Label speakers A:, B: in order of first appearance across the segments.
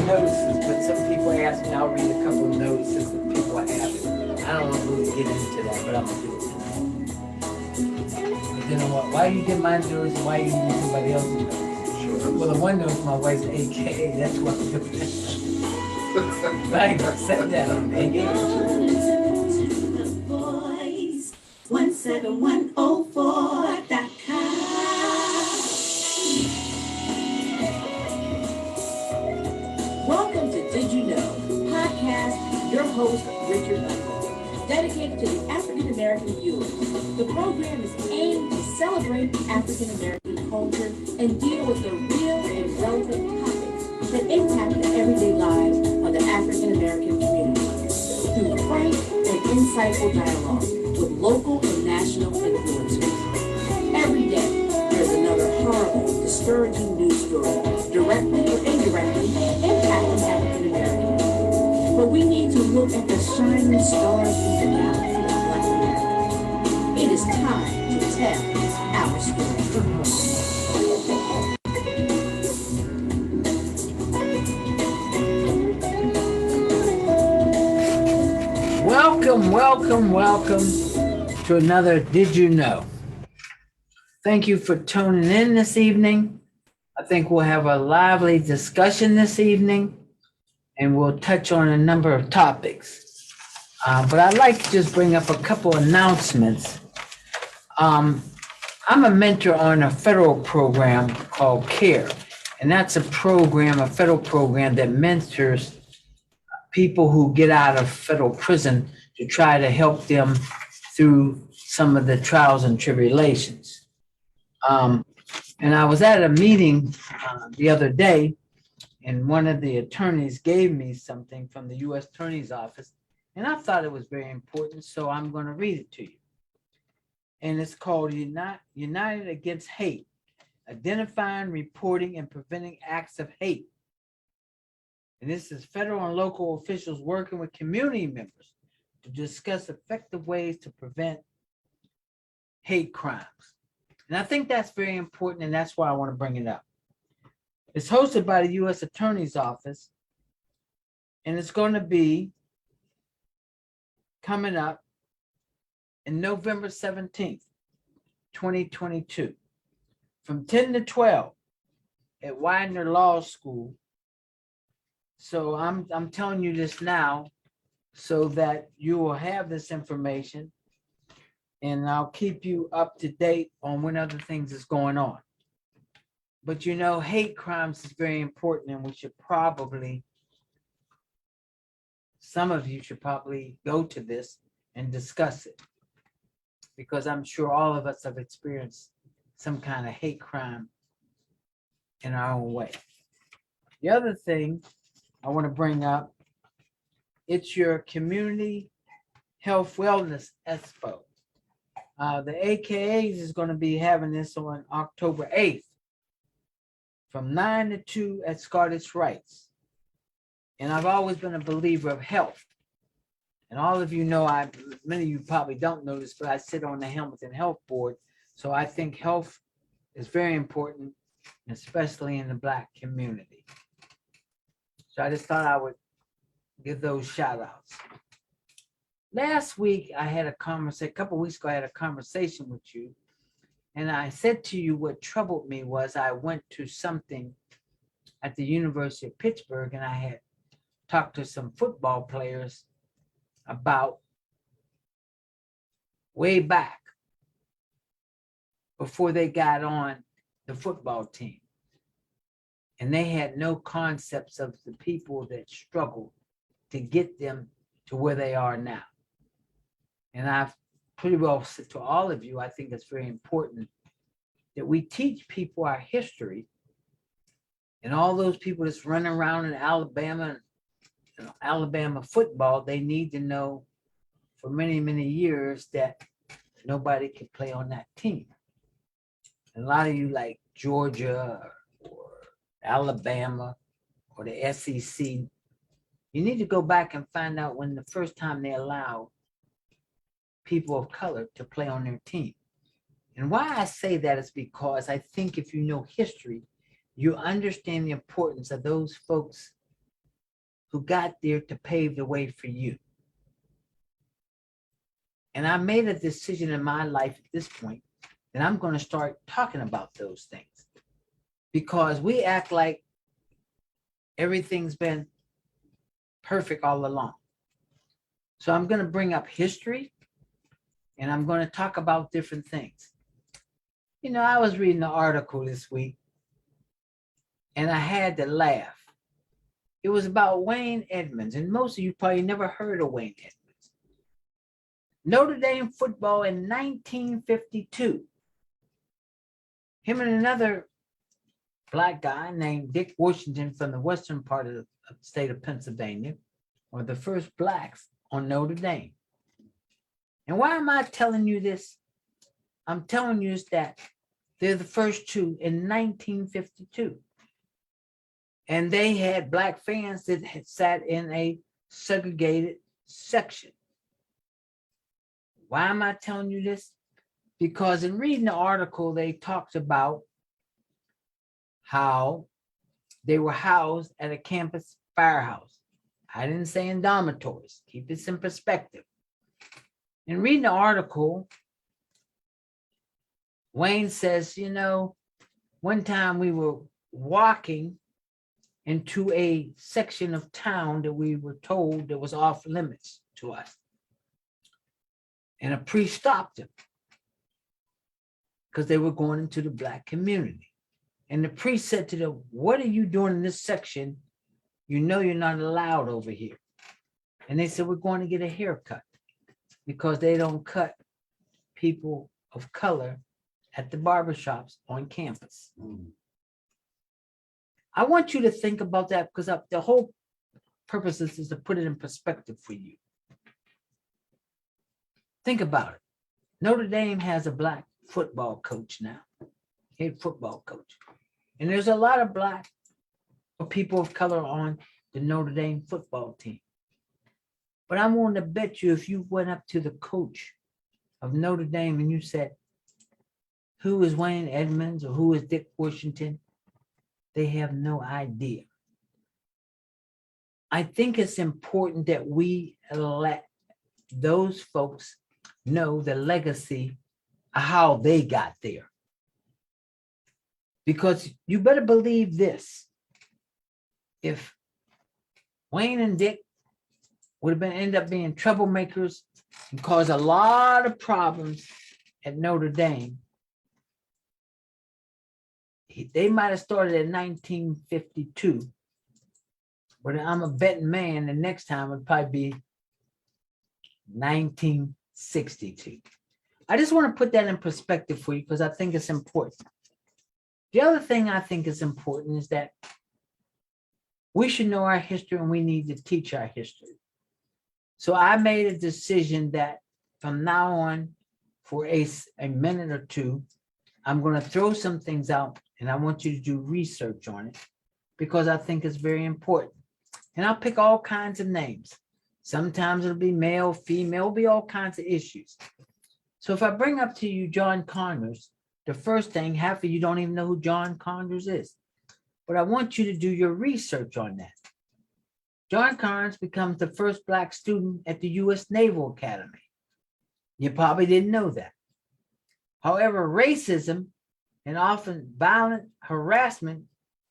A: notices, but some people ask me, I'll read a couple of notices that people have. I don't want to really get into that, but I'm going to do it tonight. But you know what? Why you get my notice and why you use somebody else's notice?
B: Sure.
A: Well, the one notice my wife's AKA, that's what I'm doing. But I ain't going to set that on AKA.
C: Listen to the voice 17104.com. Welcome to Did You Know podcast, your host, Richard Utley, dedicated to the African American viewers. The program is aimed to celebrate African American culture and deal with the real and relevant topics that impact the everyday lives of the African American community through frank and insightful dialogue with local and national influencers. Every day, there's another horrible, discouraging news story, directly or indirectly, impacting African Americans. But we need to look at the shining stars in the galaxy of Black America. It is time to tell our story.
A: Welcome to another Did You Know? Thank you for tuning in this evening. I think we'll have a lively discussion this evening, and we'll touch on a number of topics. But I'd like to just bring up a couple announcements. I'm a mentor on a federal program called CARE, and that's a federal program that mentors people who get out of federal prison to try to help them through some of the trials and tribulations. And I was at a meeting the other day, and one of the attorneys gave me something from the U.S. Attorney's Office, and I thought it was very important, so I'm going to read it to you. And it's called United Against Hate, Identifying, Reporting, and Preventing Acts of Hate. And this is federal and local officials working with community members to discuss effective ways to prevent hate crimes. And I think that's very important, and that's why I want to bring it up. It's hosted by the U.S. Attorney's Office, and it's going to be coming up in November 17th, 2022, from 10 to 12 at Widener Law School. So I'm telling you this now so that you will have this information, and I'll keep you up to date on when other things is going on. But you know, hate crimes is very important, and some of you should probably go to this and discuss it, because I'm sure all of us have experienced some kind of hate crime in our own way. The other thing I want to bring up, it's your Community Health Wellness Expo. The AKAs is going to be having this on October 8th from 9 to 2 at Scottish Rites. And I've always been a believer of health. And all of you know, many of you probably don't know this, but I sit on the Hamilton Health Board. So I think health is very important, especially in the Black community. So I just thought I would give those shout outs. Last week, a couple weeks ago, I had a conversation with you, and I said to you what troubled me was I went to something at the University of Pittsburgh, and I had talked to some football players about way back before they got on the football team. And they had no concepts of the people that struggled to get them to where they are now. And I've pretty well said to all of you, I think it's very important that we teach people our history, and all those people that's running around in Alabama, Alabama football, they need to know for many, many years that nobody could play on that team. And a lot of you like Georgia or Alabama or the SEC, you need to go back and find out when the first time they allowed people of color to play on their team. And why I say that is because I think if you know history, you understand the importance of those folks who got there to pave the way for you. And I made a decision in my life at this point that I'm going to start talking about those things, because we act like everything's been perfect all along. So I'm going to bring up history, and I'm going to talk about different things. You know, I was reading an article this week, and I had to laugh. It was about Wayne Edmonds, and most of you probably never heard of Wayne Edmonds. Notre Dame football in 1952. Him and another black guy named Dick Washington from the western part of the state of Pennsylvania were the first blacks on Notre Dame. And why am I telling you this? I'm telling you that they're the first two in 1952. And they had black fans that had sat in a segregated section. Why am I telling you this? Because in reading the article, they talked about how they were housed at a campus firehouse. I didn't say in dormitories. Keep this in perspective. In reading the article, Wayne says, you know, one time we were walking into a section of town that we were told that was off limits to us. And a priest stopped them because they were going into the black community. And the priest said to them, what are you doing in this section? You know you're not allowed over here. And they said, we're going to get a haircut, because they don't cut people of color at the barbershops on campus. I want you to think about that, because the whole purpose is to put it in perspective for you. Think about it. Notre Dame has a black football coach now, head football coach. And there's a lot of black people of color on the Notre Dame football team. But I'm willing to bet you, if you went up to the coach of Notre Dame and you said, who is Wayne Edmonds or who is Dick Washington, they have no idea. I think it's important that we let those folks know the legacy of how they got there. Because you better believe this. If Wayne and Dick would have been end up being troublemakers and cause a lot of problems at Notre Dame, they might have started in 1952. But I'm a betting man, the next time would probably be 1962. I just want to put that in perspective for you, because I think it's important. The other thing I think is important is that we should know our history, and we need to teach our history. So I made a decision that from now on, for a minute or two, I'm going to throw some things out, and I want you to do research on it, because I think it's very important. And I'll pick all kinds of names. Sometimes it'll be male, female, it'll be all kinds of issues. So if I bring up to you John Connors, the first thing, half of you don't even know who John Connors is. But I want you to do your research on that. John Connors becomes the first black student at the U.S. Naval Academy. You probably didn't know that. However, racism and often violent harassment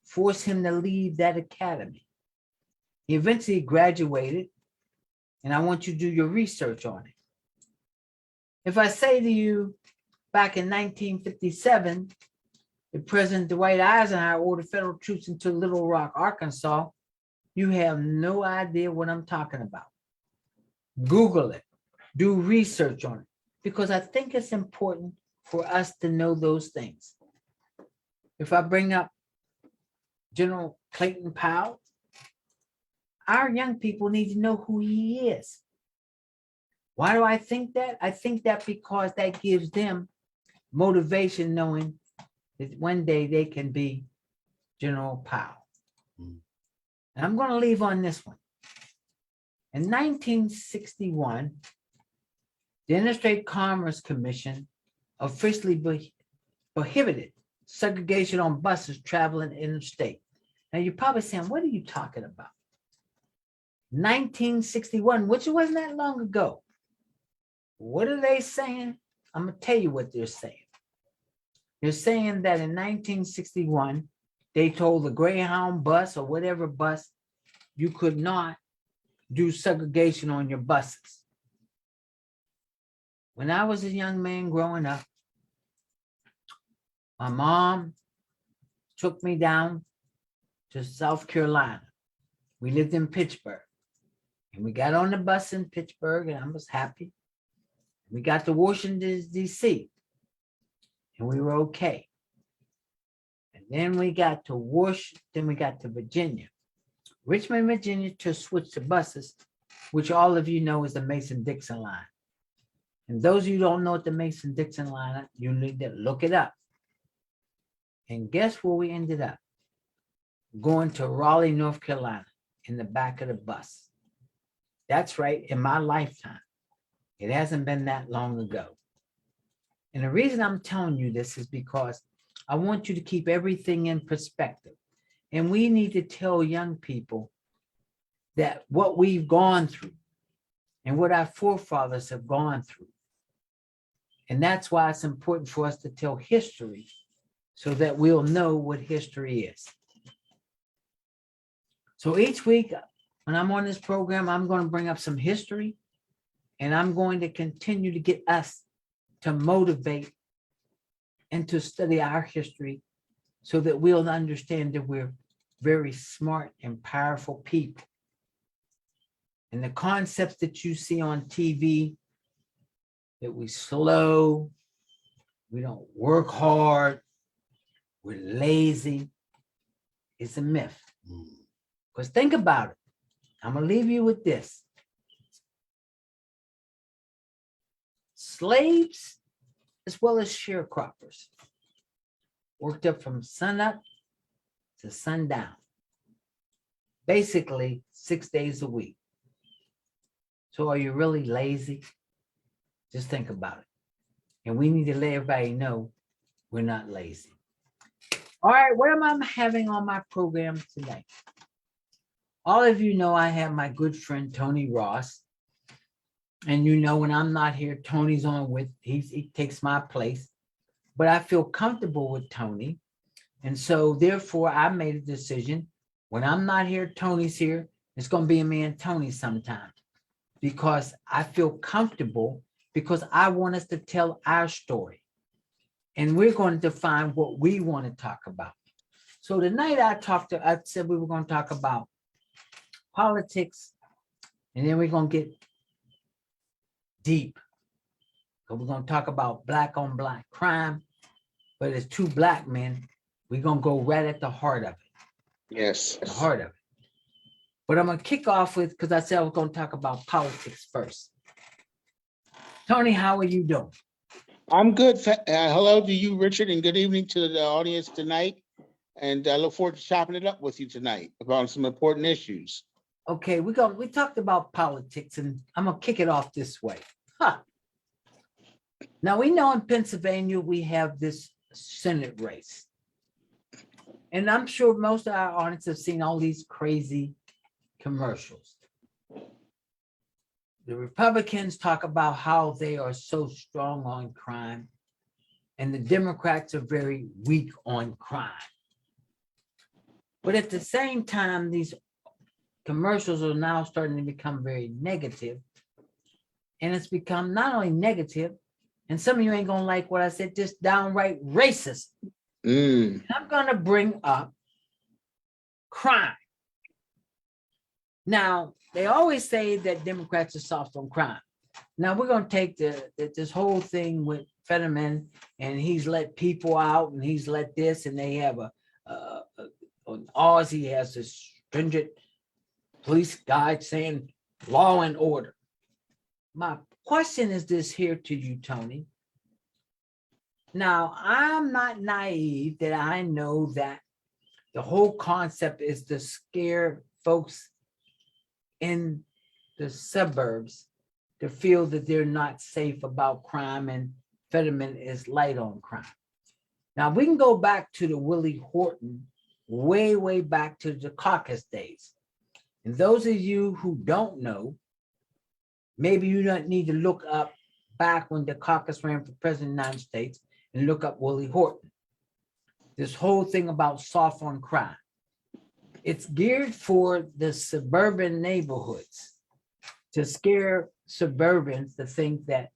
A: forced him to leave that academy. He eventually graduated, and I want you to do your research on it. If I say to you, back in 1957, the President Dwight Eisenhower ordered federal troops into Little Rock, Arkansas, you have no idea what I'm talking about. Google it, do research on it, because I think it's important for us to know those things. If I bring up General Clayton Powell, our young people need to know who he is. Why do I think that? I think that because that gives them motivation, knowing that one day they can be General Powell. And I'm going to leave on this one. In 1961, the Interstate Commerce Commission officially prohibited segregation on buses traveling interstate. Now you're probably saying, what are you talking about? 1961, which wasn't that long ago. What are they saying? I'm going to tell you what they're saying. They're saying that in 1961, they told the Greyhound bus or whatever bus, you could not do segregation on your buses. When I was a young man growing up, my mom took me down to South Carolina. We lived in Pittsburgh. And we got on the bus in Pittsburgh, and I was happy. We got to Washington, D.C., and we were okay. And then we got to Washington, we got to Virginia. Richmond, Virginia, to switch to buses, which all of you know is the Mason-Dixon line. And those of you who don't know what the Mason-Dixon line is, you need to look it up. And guess where we ended up? Going to Raleigh, North Carolina, in the back of the bus. That's right, in my lifetime. It hasn't been that long ago. And the reason I'm telling you this is because I want you to keep everything in perspective. And we need to tell young people that what we've gone through and what our forefathers have gone through. And that's why it's important for us to tell history so that we'll know what history is. So each week when I'm on this program, I'm going to bring up some history, and I'm going to continue to get us to motivate and to study our history so that we'll understand that we're very smart and powerful people. And the concepts that you see on TV, that we slow, we don't work hard, we're lazy, it's a myth. Because think about it. I'm going to leave you with this. Slaves, as well as sharecroppers, worked up from sunup to sundown, basically 6 days a week. So are you really lazy? Just think about it. And we need to let everybody know we're not lazy. All right, what am I having on my program tonight? All of you know I have my good friend, Tony Ross. And you know, when I'm not here, Tony's on with, he takes my place. But I feel comfortable with Tony. And so therefore I made a decision. When I'm not here, Tony's here. It's going to be me and Tony sometime. Because I feel comfortable, because I want us to tell our story. And we're going to define what we want to talk about. So tonight I said we were going to talk about politics, and then we're going to get deep. So we're going to talk about black on black crime, but as two black men, we're going to go right at the heart of it.
B: Yes.
A: The heart of it. But I'm going to kick off with, because I said I was going to talk about politics first. Tony, how are you doing?
B: I'm good. Hello to you, Richard, and good evening to the audience tonight. And I look forward to chopping it up with you tonight about some important issues.
A: Okay, we talked about politics, and I'm going to kick it off this way. Now, we know in Pennsylvania, we have this Senate race. And I'm sure most of our audience have seen all these crazy commercials. The Republicans talk about how they are so strong on crime, and the Democrats are very weak on crime. But at the same time, these commercials are now starting to become very negative. And it's become not only negative, and some of you ain't gonna like what I said, just downright racist. I'm gonna bring up crime. Now, they always say that Democrats are soft on crime. Now we're gonna take this whole thing with Fetterman, and he's let people out, and he's let this, and they have on Oz, he has this stringent police guide saying law and order. My question is this here to you, Tony. Now, I'm not naive that I know that the whole concept is to scare folks in the suburbs to feel that they're not safe about crime, and Fetterman is light on crime. Now, we can go back to the Willie Horton, way back to the caucus days. And those of you who don't know, maybe you don't need to look up back when the caucus ran for president of the United States and look up Willie Horton. This whole thing about soft on crime. It's geared for the suburban neighborhoods to scare suburbans to think that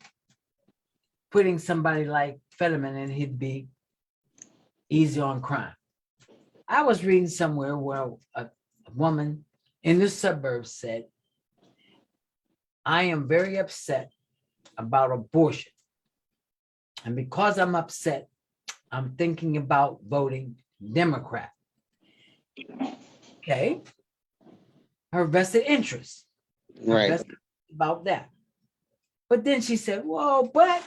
A: putting somebody like Fetterman in, he'd be easy on crime. I was reading somewhere where a woman in the suburbs said, I am very upset about abortion. And because I'm upset, I'm thinking about voting Democrat. Okay. Her vested interest.
B: Right.
A: About that. But then she said, well, but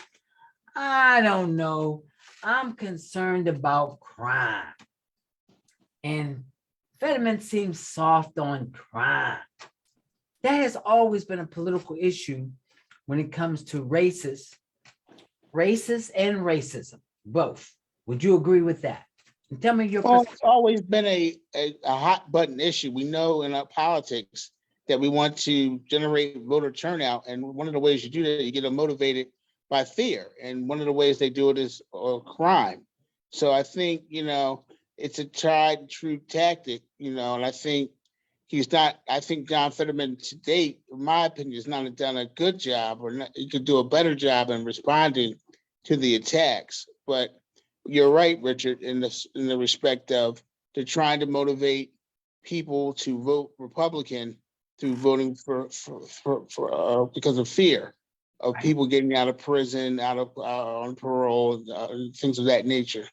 A: I don't know. I'm concerned about crime. And Fetterman seems soft on crime. That has always been a political issue when it comes to racists and racism, both. Would you agree with that? And tell me your
B: Well,
A: perspective.
B: it's always been a hot button issue. We know in our politics that we want to generate voter turnout. And one of the ways you do that, you get them motivated by fear. And one of the ways they do it is crime. So I think, it's a tried and true tactic, and I think I think John Fetterman to date, in my opinion, has not done a good job, or not, he could do a better job in responding to the attacks. But you're right, Richard, in the respect of they're trying to motivate people to vote Republican through voting for because of fear of people getting out of prison, out of on parole, things of that nature.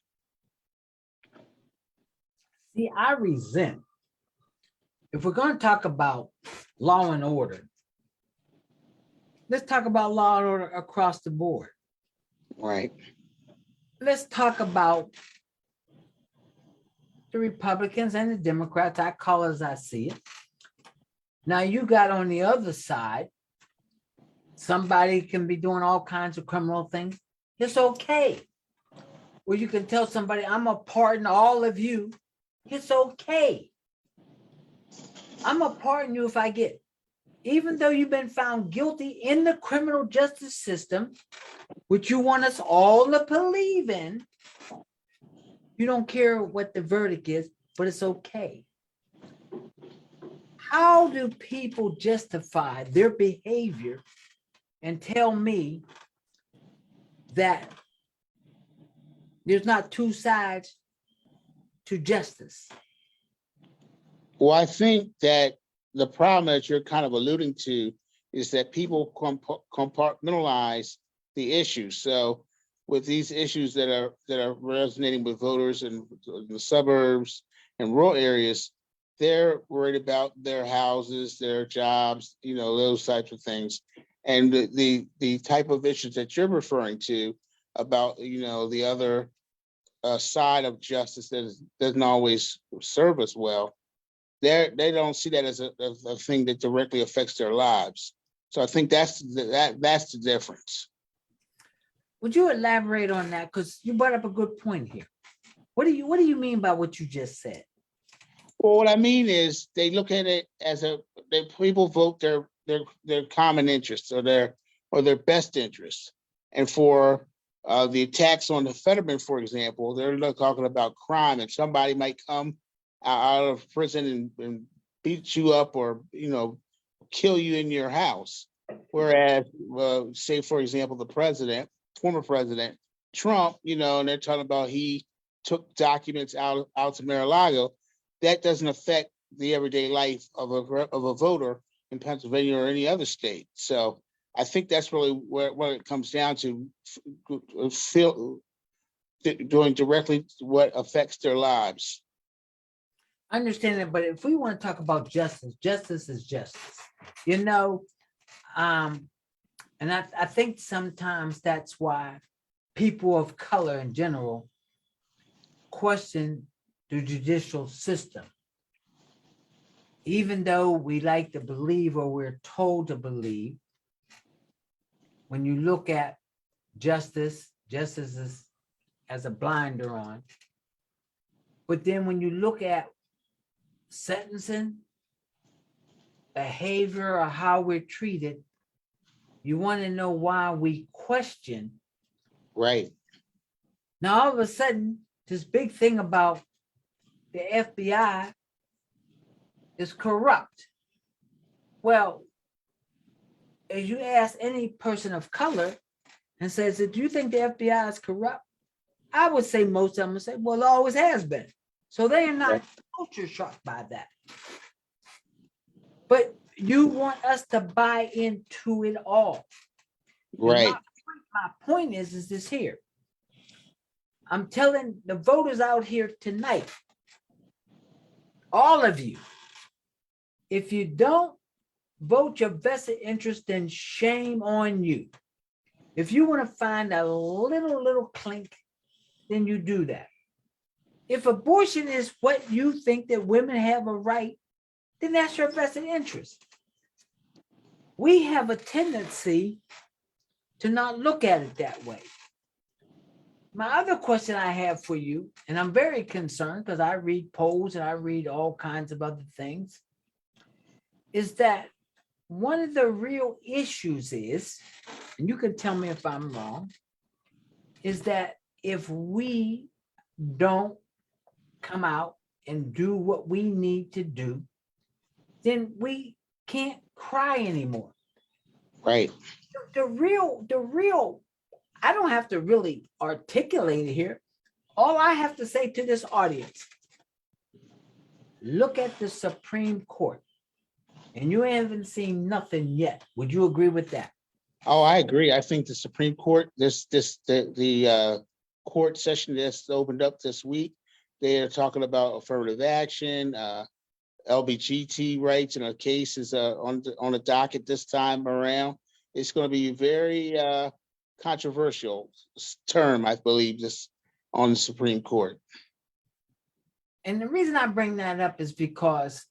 A: See, I resent, if we're going to talk about law and order, let's talk about law and order across the board.
B: Right.
A: Let's talk about the Republicans and the Democrats. I call it as I see it. Now you got on the other side, somebody can be doing all kinds of criminal things. It's okay. Well, you can tell somebody, I'm gonna pardon all of you. It's okay. I'm gonna pardon you if I get, even though you've been found guilty in the criminal justice system, which you want us all to believe in. You don't care what the verdict is, but it's okay. How do people justify their behavior and tell me that there's not two sides to justice?
B: Well, I think that the problem that you're kind of alluding to is that people compartmentalize the issues. So with these issues that are resonating with voters in the suburbs and rural areas, they're worried about their houses, their jobs, those types of things. And the type of issues that you're referring to about, the other side of justice that doesn't always serve us well, they don't see that as a thing that directly affects their lives. So I think that's the difference.
A: Would you elaborate on that? Because you brought up a good point here. What do you mean by what you just said?
B: Well, what I mean is they look at it as people vote their common interests or their best interests. And for the attacks on the Fetterman, for example, they're not talking about crime, and somebody might come out of prison and beat you up or kill you in your house. Whereas, say for example, the former president Trump, and they're talking about he took documents out to Mar-a-Lago. That doesn't affect the everyday life of a voter in Pennsylvania or any other state. So I think that's really what it comes down to, doing directly what affects their lives.
A: I understand that, but if we want to talk about justice, justice is justice. And I think sometimes that's why people of color in general question the judicial system. Even though we like to believe, or we're told to believe, when you look at justice is as a blinder on. But then when you look at sentencing, behavior or how we're treated, you want to know why we question.
B: Right.
A: Now, all of a sudden, this big thing about the FBI is corrupt. Well, as you ask any person of color and says, do you think the FBI is corrupt? I would say most of them would say, well, it always has been. So they are not culture shocked by that. But you want us to buy into it all.
B: Right.
A: My point is this here. I'm telling the voters out here tonight, all of you, if you don't vote your vested interest, then shame on you. If you want to find a little clink, then you do that. If abortion is what you think that women have a right, then that's your vested interest. We have a tendency to not look at it that way. My other question I have for you, and I'm very concerned because I read polls and I read all kinds of other things, is that one of the real issues is, and you can tell me if I'm wrong, is that if we don't come out and do what we need to do, then we can't cry anymore.
B: Right.
A: The real, I don't have to really articulate it here. All I have to say to this audience, look at the Supreme Court, and you haven't seen nothing yet. Would you agree with that?
B: Oh, I agree. I think the Supreme Court, the court session that's opened up this week, they are talking about affirmative action, LBGT rights, and a case is on the docket this time around. It's going to be very controversial term, I believe, this on the Supreme Court.
A: And the reason I bring that up is because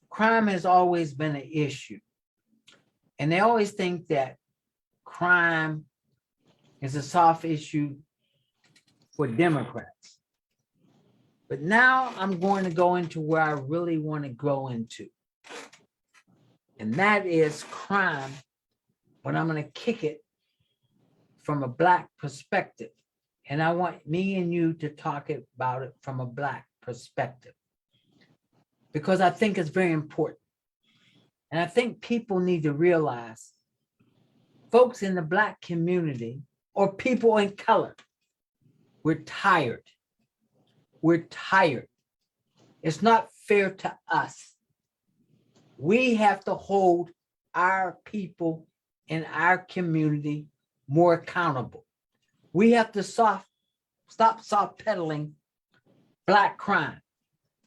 A: crime has always been an issue. And they always think that crime is a soft issue for Democrats. But now I'm going to go into where I really want to go into. And that is crime, but I'm going to kick it from a Black perspective. And I want me and you to talk about it from a Black perspective, because I think it's very important. And I think people need to realize, folks in the Black community or people in color, we're tired. We're tired. It's not fair to us. We have to hold our people in our community more accountable. We have to stop soft peddling Black crime,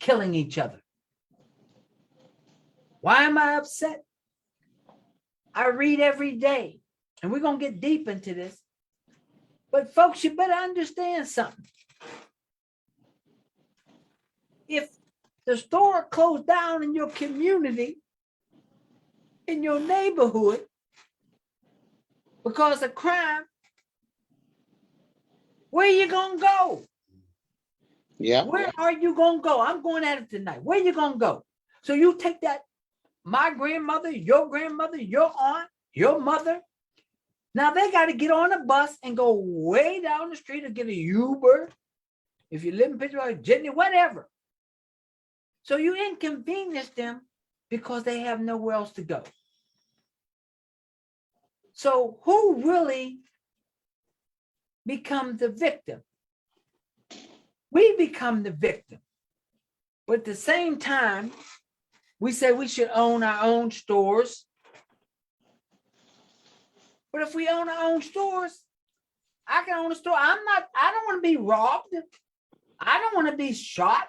A: killing each other. Why am I upset? I read every day, and we're going to get deep into this. But folks, you better understand something. If the store closed down in your community, in your neighborhood, because of crime, where are you going to go?
B: Yeah.
A: Where are you going to go? I'm going at it tonight. Where are you going to go? So you take that, my grandmother, your aunt, your mother. Now they got to get on a bus and go way down the street or get a Uber. If you live in Pittsburgh, Jitney, whatever. So you inconvenience them because they have nowhere else to go. So who really becomes the victim? We become the victim. But at the same time, we say we should own our own stores. But if we own our own stores, I can own a store. I don't want to be robbed. I don't want to be shot.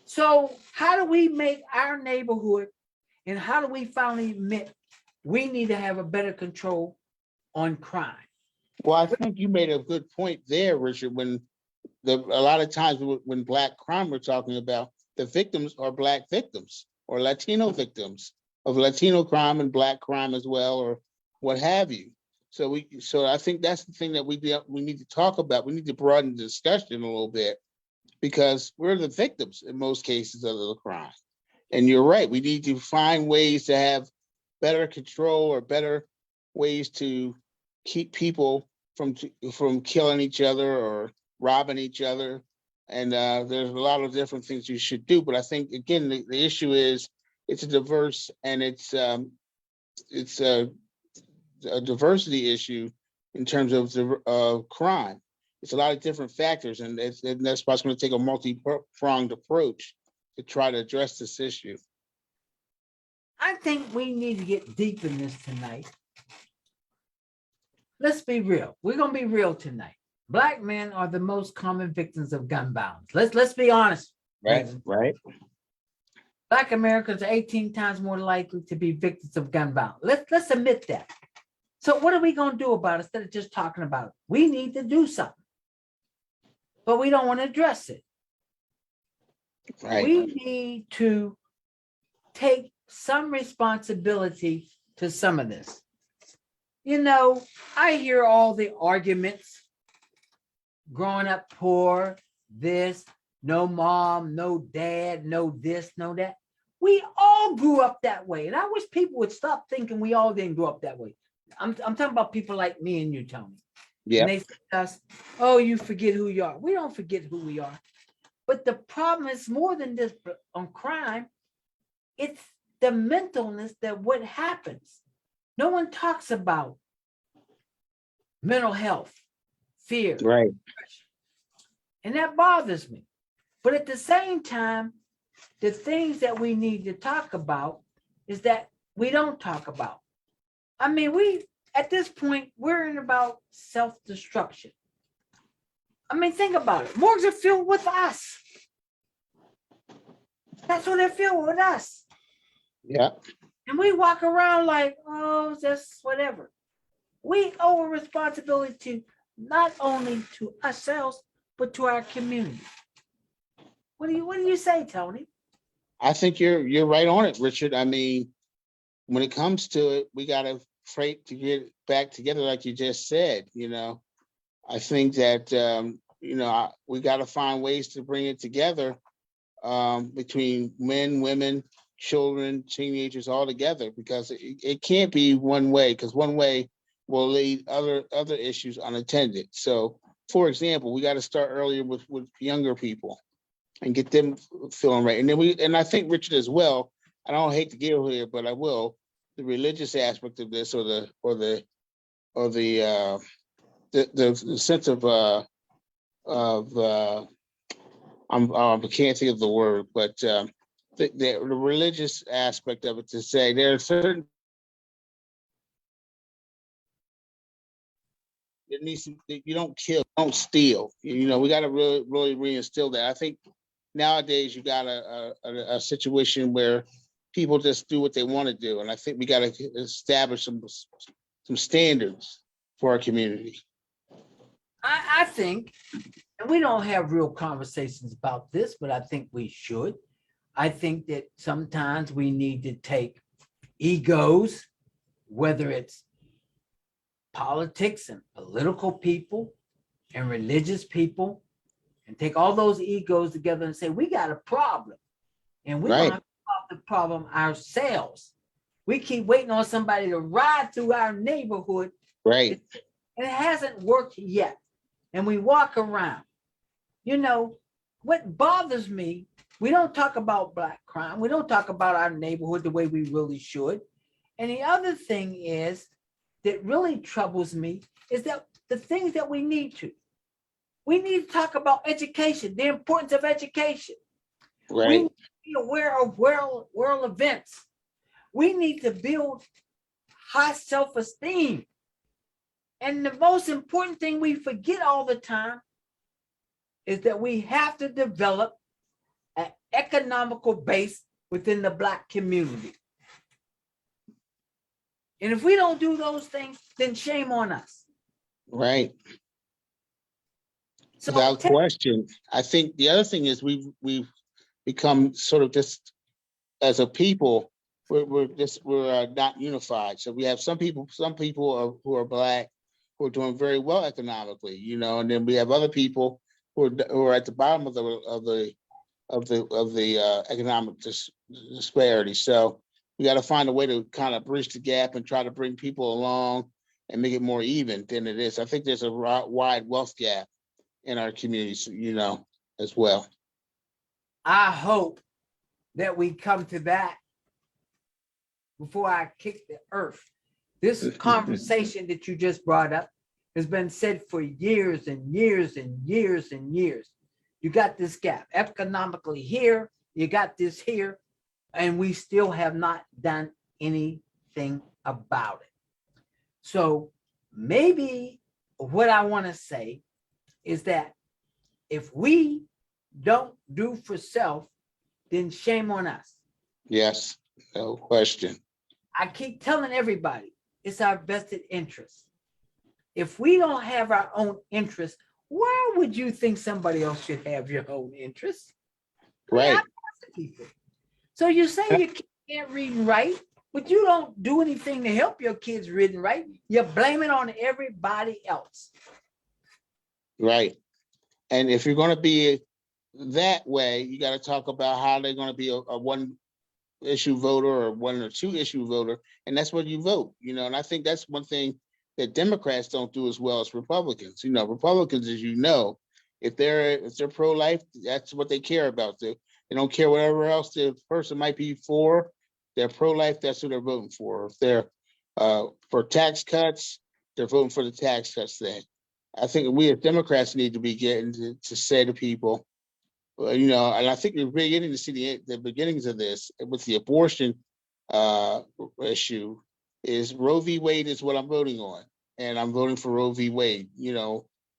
A: So how do we make our neighborhood, and how do we finally admit we need to have a better control on crime?
B: Well, I think you made a good point there, Richard, when a lot of times when Black crime we're talking about, the victims are Black victims or Latino victims of Latino crime and Black crime as well, or what have you. So I think that's the thing that we need to talk about. We need to broaden the discussion a little bit, because we're the victims in most cases of the crime. And you're right. We need to find ways to have better control or better ways to keep people from killing each other or robbing each other. And there's a lot of different things you should do. But I think again, the issue is it's a diverse and it's a diversity issue in terms of the crime. It's a lot of different factors, and that's why it's going to take a multi-pronged approach to try to address this issue.
A: I think we need to get deep in this tonight. Let's be real. We're going to be real tonight. Black men are the most common victims of gun violence. Let's be honest.
B: Right.
A: Black Americans are 18 times more likely to be victims of gun violence. Let's admit that. So what are we going to do about it instead of just talking about it? We need to do something. But we don't want to address it.
B: Right.
A: We need to take some responsibility to some of this. You know, I hear all the arguments, growing up poor, this, no mom, no dad, no this, no that. We all grew up that way. And I wish people would stop thinking we all didn't grow up that way. I'm talking about people like me and you, Tony.
B: Yeah.
A: And they say to us, oh, you forget who you are. We don't forget who we are. But the problem is more than this on crime. It's the mentalness that what happens. No one talks about mental health, fear,
B: Right.
A: and that bothers me. But at the same time, the things that we need to talk about is that we don't talk about. I mean, at this point, we're in about self-destruction. I mean, think about it. Morgues are filled with us. That's what they're filled with us.
B: Yeah.
A: And we walk around like, oh, just whatever. We owe a responsibility not only to ourselves, but to our community. What do you say, Tony?
B: I think you're right on it, Richard. I mean, when it comes to it, we got to fight to get back together, like you just said. You know, I think that we got to find ways to bring it together between men, women, children, teenagers, all together, because it can't be one way, because one way will lead other issues unattended. So, for example, we got to start earlier with younger people and get them feeling right. And then and I think, Richard, as well, I don't hate to get here, but I will, the religious aspect of this, or the sense of I can't think of the word, but the religious aspect of it, to say there are certain, it needs to, you don't kill, don't steal. You know, we got to really reinstill that. I think nowadays you got a situation where people just do what they want to do, and I think we got to establish some standards for our community.
A: I think, and we don't have real conversations about this, but I think we should. I think that sometimes we need to take egos, whether it's politics and political people and religious people, and take all those egos together and say, we got a problem, and we're going to solve the problem ourselves. We keep waiting on somebody to ride through our neighborhood.
B: Right.
A: And it hasn't worked yet. And we walk around. You know, what bothers me, we don't talk about Black crime. We don't talk about our neighborhood the way we really should. And the other thing is that really troubles me is that the things that we need to talk about education, the importance of education.
B: Right.
A: We need to be aware of world events. We need to build high self-esteem. And the most important thing we forget all the time is that we have to develop an economical base within the Black community. And if we don't do those things, then shame on us.
B: Right.
A: So
B: without question. I think the other thing is we've become sort of just, as a people, we're not unified. So we have some people who are Black who are doing very well economically, you know, and then we have other people who are at the bottom of of the economic disparity. So we got to find a way to kind of bridge the gap and try to bring people along and make it more even than it is. I think there's a wide wealth gap in our communities, as well.
A: I hope that we come to that before I kick the earth. This conversation that you just brought up has been said for years and years and years and years. You got this gap economically here, you got this here, and we still have not done anything about it. So maybe what I want to say is that if we don't do for self, then shame on us.
B: Yes, no question.
A: I keep telling everybody it's our vested interest. If we don't have our own interests, why would you think somebody else should have your own interests?
B: Right.
A: So you say your kids can't read and write, but you don't do anything to help your kids read and write. You're blaming on everybody else.
B: Right. And if you're going to be that way, you got to talk about how they're going to be a one issue voter or one or two issue voter, and that's what you vote. And I think that's one thing that Democrats don't do as well as Republicans. Republicans, as if they're pro-life, that's what they care about. They don't care whatever else the person might be for. They're pro-life, that's who they're voting for. If they're for tax cuts, they're voting for the tax cuts then. I think we as Democrats need to be getting to say to people, and I think we're beginning to see the beginnings of this with the abortion issue. Is Roe v. Wade is what I'm voting on, and I'm voting for Roe v. Wade.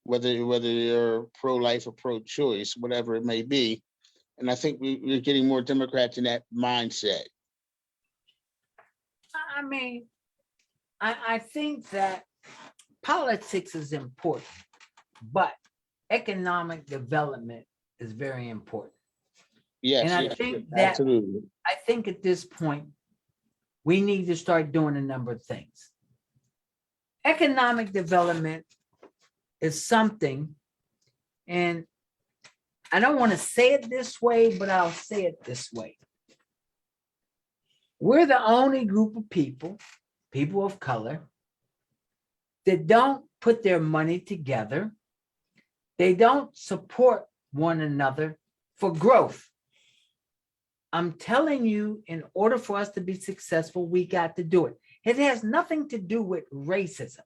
B: Whether you're pro-life or pro-choice, whatever it may be, and I think we're getting more Democrats in that mindset.
A: I mean, I think that politics is important, but economic development is very important.
B: Yes,
A: and I
B: yes,
A: think that
B: absolutely.
A: I think at this point, we need to start doing a number of things. Economic development is something, and I don't want to say it this way, but I'll say it this way. We're the only group of people of color, that don't put their money together. They don't support one another for growth. I'm telling you, in order for us to be successful, we got to do it. It has nothing to do with racism.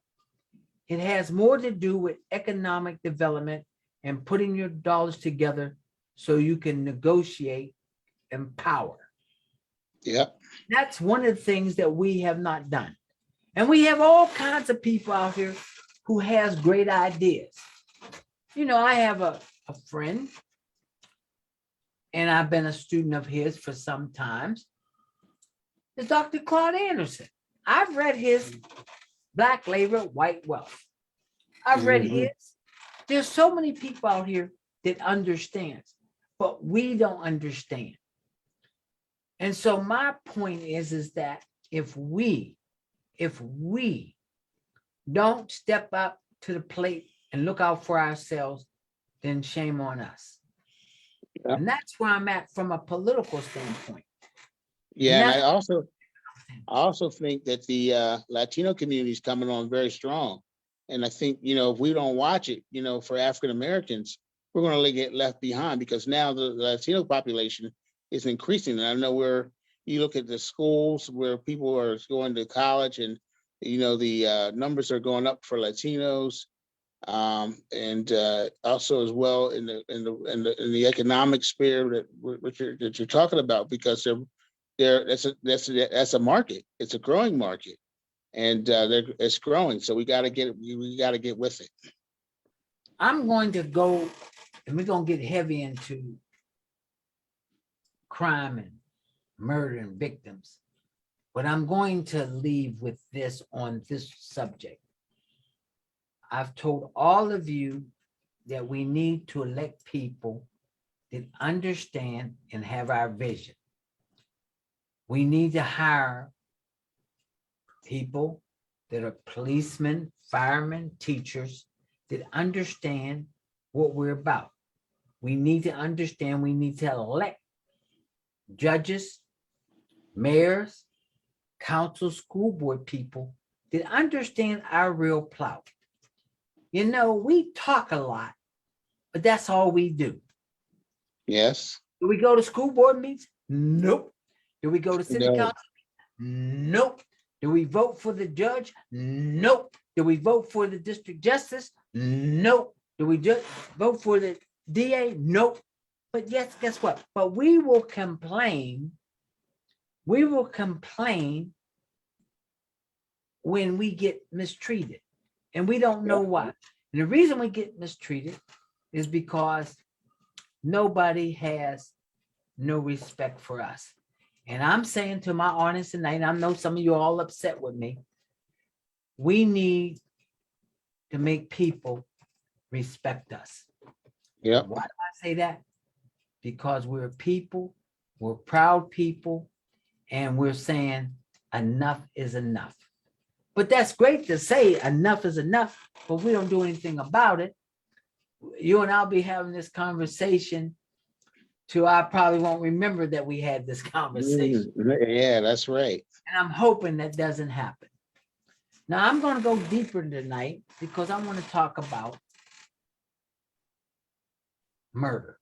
A: It has more to do with economic development and putting your dollars together so you can negotiate and power.
B: Yep.
A: That's one of the things that we have not done. And we have all kinds of people out here who has great ideas. I have a friend, and I've been a student of his for some times. It's Dr. Claude Anderson. I've read his Black Labor, White Wealth. I've read his. There's so many people out here that understands, but we don't understand. And so my point is that if we don't step up to the plate and look out for ourselves, then shame on us. Yeah. And that's where I'm at from a political standpoint.
B: Yeah, and I also think that the Latino community is coming on very strong. And I think, if we don't watch it, for African Americans, we're going to get left behind, because now the Latino population is increasing. And I know you look at the schools where people are going to college, and the numbers are going up for Latinos, and also as well in the economic sphere that you're talking about, because that's a market. It's a growing market, and it's growing. So we got to get with it.
A: I'm going to go, and we're going to get heavy into crime and murder and victims, but I'm going to leave with this on this subject. I've told all of you that we need to elect people that understand and have our vision. We need to hire people that are policemen, firemen, teachers that understand what we're about. We need to understand, we need to elect judges, mayors, council, school board people that understand our real clout. You know, we talk a lot, but that's all we do.
B: Yes.
A: Do we go to school board meetings? Nope. Do we go to city
B: No.
A: council? Nope. Do we vote for the judge? Nope. Do we vote for the district justice? Nope. Do we just vote for the DA? Nope. But yes, guess what? But we will complain. We will complain when we get mistreated, and we don't know why. And the reason we get mistreated is because nobody has no respect for us. And I'm saying to my audience tonight, and I know some of you are all upset with me, we need to make people respect us.
B: Yep.
A: Why do I say that? Because we're people, we're proud people, and we're saying enough is enough. But that's great to say enough is enough, but we don't do anything about it. You and I'll be having this conversation till I probably won't remember that we had this conversation.
B: Yeah, that's right.
A: And I'm hoping that doesn't happen. Now I'm going to go deeper tonight because I want to talk about murder.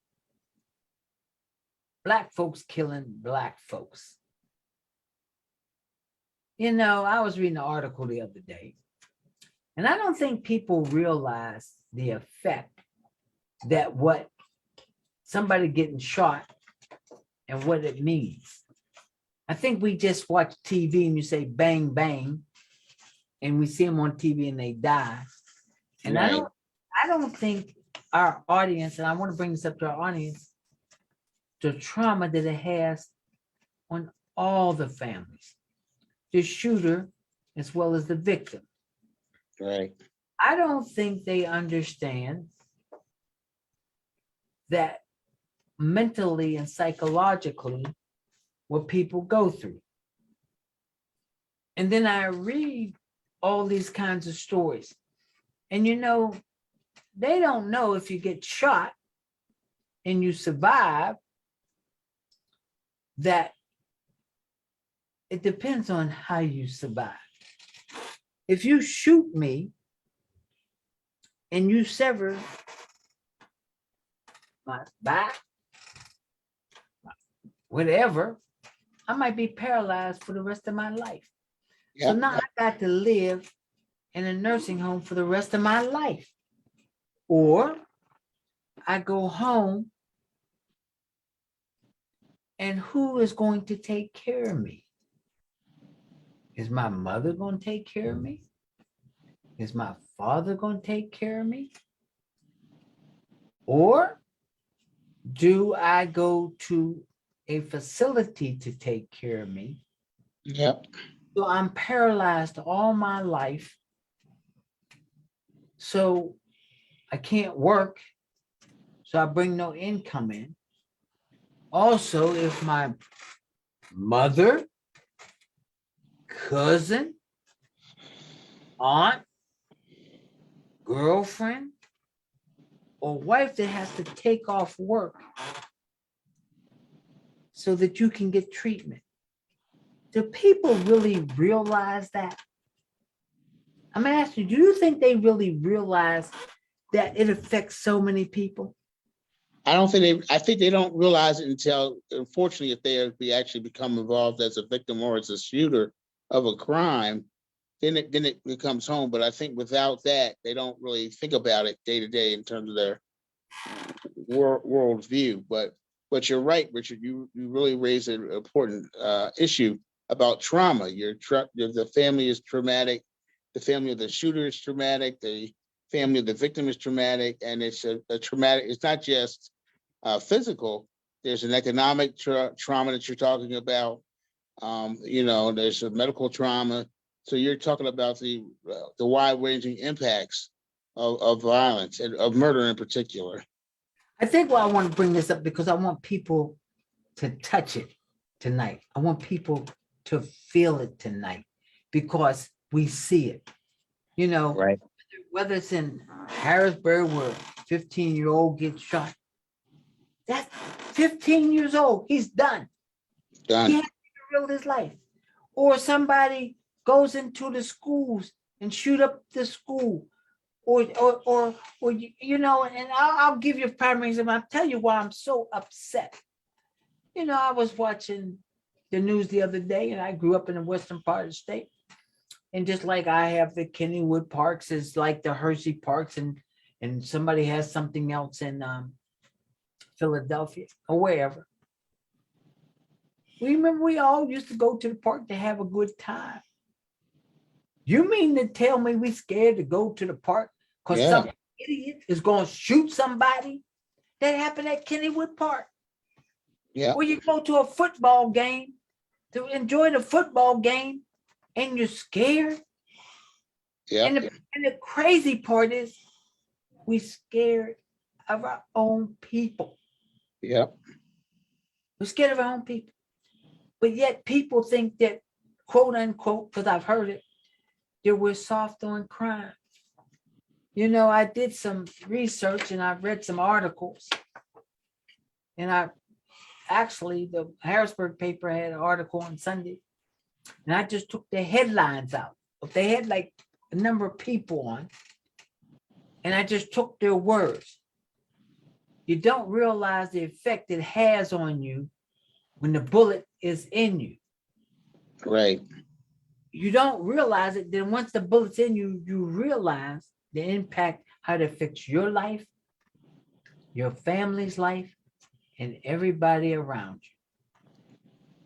A: Black folks killing Black folks. You know, I was reading an article the other day, and I don't think people realize the effect that what somebody getting shot and what it means. I think we just watch TV and you say bang, bang, and we see them on TV and they die. And
B: Right.
A: I don't think our audience, and I want to bring this up to our audience, the trauma that it has on all the families, the shooter as well as the victim.
B: Right.
A: I don't think they understand that mentally and psychologically what people go through. And then I read all these kinds of stories. And you know, they don't know if you get shot and you survive, that it depends on how you survive. If you shoot me and you sever my back, whatever, I might be paralyzed for the rest of my life. So
B: Yep.
A: now I got to live in a nursing home for the rest of my life. Or I go home, and who is going to take care of me? Is my mother going to take care of me? Is my father going to take care of me? Or do I go to a facility to take care of me?
B: Yep.
A: So I'm paralyzed all my life. So I can't work. So I bring no income in. Also, if my mother, cousin, aunt, girlfriend, or wife that has to take off work so that you can get treatment. Do people really realize that? I'm asking you, do you think they really realize that it affects so many people?
B: I think they don't realize it until, unfortunately, if they actually become involved as a victim or as a shooter of a crime, then it becomes home. But I think without that, they don't really think about it day to day in terms of their world view. But you're right, Richard. You really raised an important issue about trauma. The family is traumatic. The family of the shooter is traumatic. The family of the victim is traumatic, and it's a traumatic. It's not just physical. There's an economic trauma that you're talking about. There's a medical trauma. So you're talking about the wide-ranging impacts of violence and of murder in particular.
A: I think why I want to bring this up because I want people to touch it tonight. I want people to feel it tonight because we see it. You know,
B: Right.
A: whether it's in Harrisburg where a 15-year-old gets shot, That's 15 years old. He's done. He
B: Done.
A: hasn't rebuilt his life. Or somebody goes into the schools and shoot up the school. Or you know, and I'll give you a prime example. I'll tell you why I'm so upset. You know, I was watching the news the other day, and I grew up in the western part of the state. And just like I have the Kennywood Parks, is like the Hershey Parks, and somebody has something else in Philadelphia or wherever. We remember we all used to go to the park to have a good time. You mean to tell me we scared to go to the park because
B: Yeah.
A: some idiot is going to shoot somebody? That happened at Kennywood Park.
B: Yeah.
A: Or you go to a football game to enjoy the football game and you're scared.
B: Yeah.
A: And the crazy part is we scared of our own people.
B: Yeah.
A: We're scared of our own people. But yet people think that, quote unquote, because I've heard it, that we're soft on crime. You know, I did some research and I've read some articles. And the Harrisburg paper had an article on Sunday. And I just took the headlines out. But they had like a number of people on. And I just took their words. You don't realize the effect it has on you when the bullet is in you.
B: Right.
A: You don't realize it. Then once the bullet's in you, you realize the impact, how it affects your life, your family's life, and everybody around you.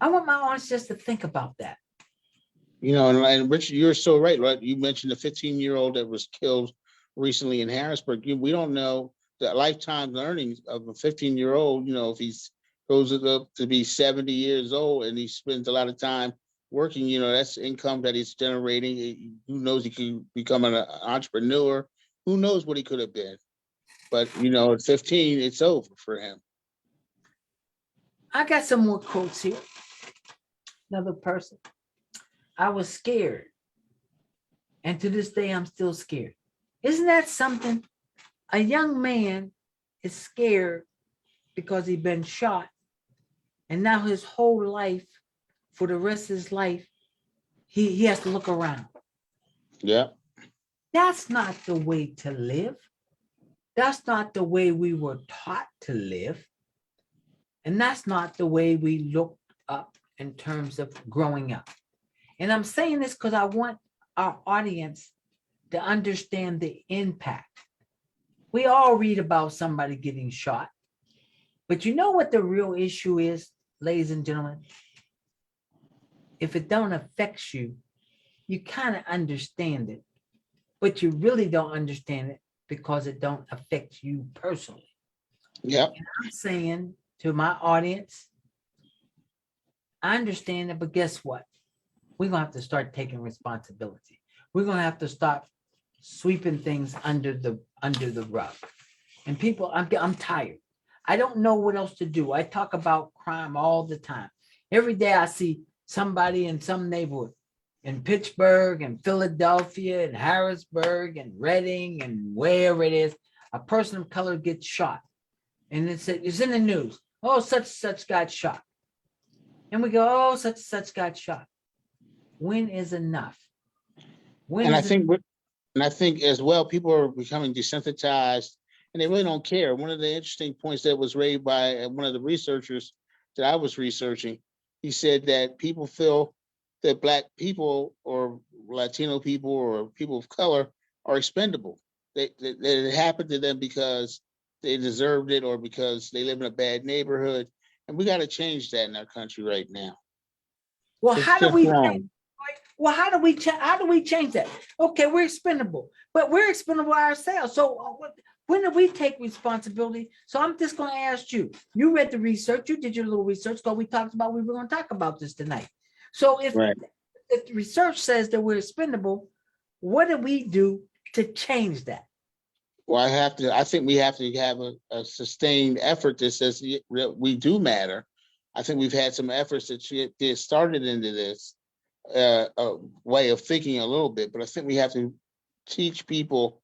A: I want my audience just to think about that.
B: You know, and Richard, you're so right. You mentioned the 15-year-old that was killed recently in Harrisburg. We don't know the lifetime earnings of a 15-year-old. You know, if he's goes up to be 70 years old and he spends a lot of time working, you know, that's income that he's generating. Who knows, he could become an entrepreneur. Who knows what he could have been. But, you know, at 15, it's over for him.
A: I got some more quotes here. Another person. I was scared. And to this day, I'm still scared. Isn't that something? A young man is scared because he's been shot. And now his whole life, for the rest of his life, he has to look around.
B: Yeah.
A: That's not the way to live. That's not the way we were taught to live. And that's not the way we looked up in terms of growing up. And I'm saying this because I want our audience to understand the impact. We all read about somebody getting shot. But you know what the real issue is, ladies and gentlemen? If it don't affect you, you kind of understand it, but you really don't understand it because it don't affect you personally.
B: Yeah.
A: And I'm saying to my audience, I understand it, but guess what? We're going to have to start taking responsibility. We're going to have to stop sweeping things under the rug. And people, I'm tired. I don't know what else to do. I talk about crime all the time. Every day I see somebody in some neighborhood in Pittsburgh and Philadelphia and Harrisburg and Reading and wherever it is, a person of color gets shot. And it's in the news. Oh, such got shot. And we go, oh, such got shot. When is enough?
B: And I think as well, people are becoming desensitized and they really don't care. One of the interesting points that was raised by one of the researchers that I was researching, he said that people feel that Black people or Latino people or people of color are expendable. It happened to them because they deserved it or because they live in a bad neighborhood. And we got to change that in our country right now.
A: Well, how do we change that? Okay, we're expendable, but we're expendable ourselves. So when do we take responsibility? So I'm just going to ask you. You read the research. You did your little research. So we talked about we were going to talk about this tonight. So if the research says that we're expendable, what do we do to change that?
B: Well, I think we have to have a sustained effort that says we do matter. I think we've had some efforts that get started into this way of thinking a little bit, but I think we have to teach people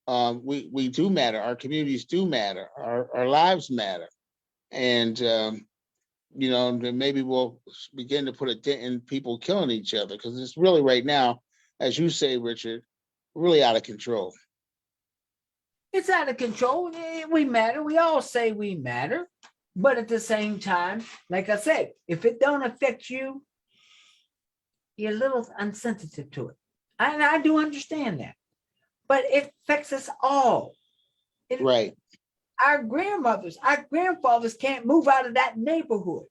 B: we do matter. Our communities do matter. Our lives matter. And, then maybe we'll begin to put a dent in people killing each other, because it's really right now, as you say, Richard, really out of control.
A: It's out of control. We matter. We all say we matter. But at the same time, like I said, if it don't affect you, you're a little unsensitive to it. And I do understand that. But it affects us all.
B: Right.
A: Our grandmothers, our grandfathers can't move out of that neighborhood.